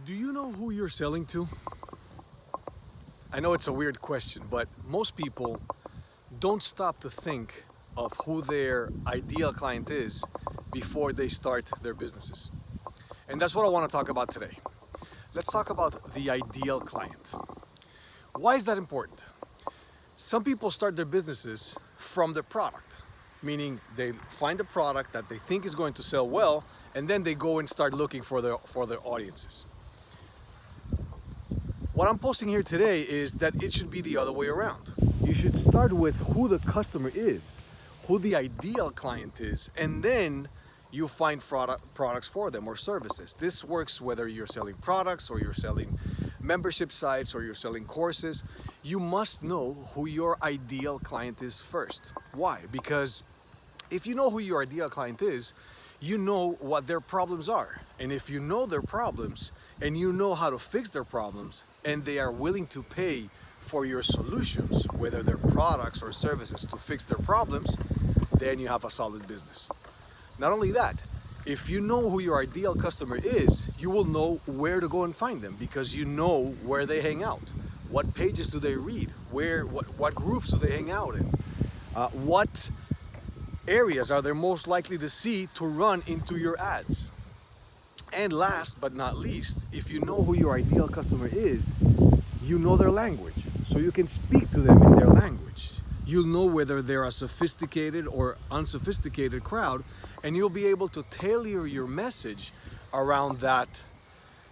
Do you know who you're selling to? I know it's a weird question, but most people don't stop to think of who their ideal client is before they start their businesses. And that's what I want to talk about today. Let's talk about the ideal client. Why is that important? Some people start their businesses from their product, meaning they find a product that they think is going to sell well, and then they go and start looking for their audiences. What I'm posting here today is that it should be the other way around. You should start with who the customer is, who the ideal client is, and then you find products for them or services. This works whether you're selling products or you're selling membership sites or you're selling courses. You must know who your ideal client is first. Why? Because if you know who your ideal client is, you know what their problems are. And if you know their problems and you know how to fix their problems, and they are willing to pay for your solutions, whether they're products or services to fix their problems, then you have a solid business. Not only that, if you know who your ideal customer is, you will know where to go and find them because you know where they hang out. What pages do they read? What groups do they hang out in? What areas are they most likely to see to run into your ads? And last but not least, if you know who your ideal customer is, you know their language. So you can speak to them in their language. You'll know whether they're a sophisticated or unsophisticated crowd, and you'll be able to tailor your message around that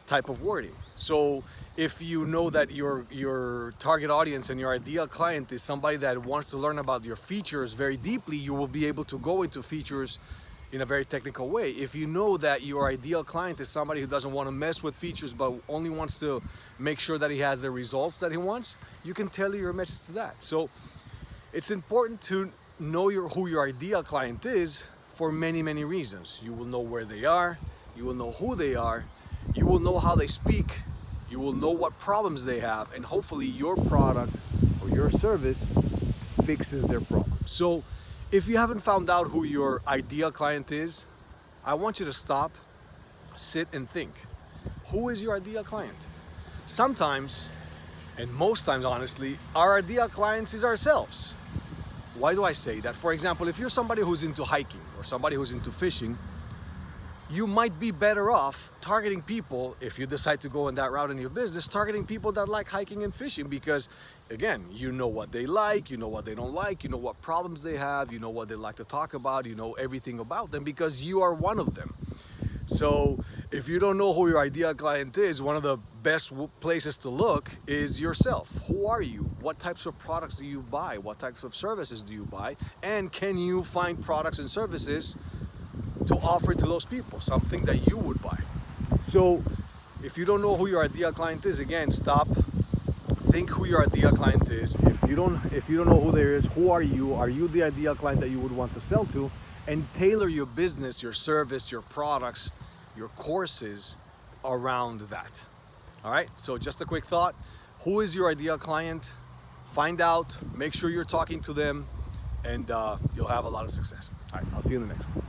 type of wording. So if you know that your target audience and your ideal client is somebody that wants to learn about your features very deeply, you will be able to go into features in a very technical way. If you know that your ideal client is somebody who doesn't want to mess with features but only wants to make sure that he has the results that he wants, you can tailor your message to that. So it's important to know who your ideal client is for many, many reasons. You will know where they are, you will know who they are, you will know how they speak, you will know what problems they have, and hopefully your product or your service fixes their problem. So if you haven't found out who your ideal client is, I want you to stop, sit and think. Who is your ideal client? Sometimes, and most times honestly, our ideal clients is ourselves. Why do I say that? For example, if you're somebody who's into hiking or somebody who's into fishing, you might be better off targeting people, if you decide to go in that route in your business, targeting people that like hiking and fishing because, again, you know what they like, you know what they don't like, you know what problems they have, you know what they like to talk about, you know everything about them because you are one of them. So if you don't know who your ideal client is, one of the best places to look is yourself. Who are you? What types of products do you buy? What types of services do you buy? And can you find products and services to offer to those people, something that you would buy? So if you don't know who your ideal client is, again, stop, think who your ideal client is. If you don't know who there is, who are you? Are you the ideal client that you would want to sell to? And tailor your business, your service, your products, your courses around that. All right, so just a quick thought. Who is your ideal client? Find out, make sure you're talking to them, and you'll have a lot of success. All right, I'll see you in the next one.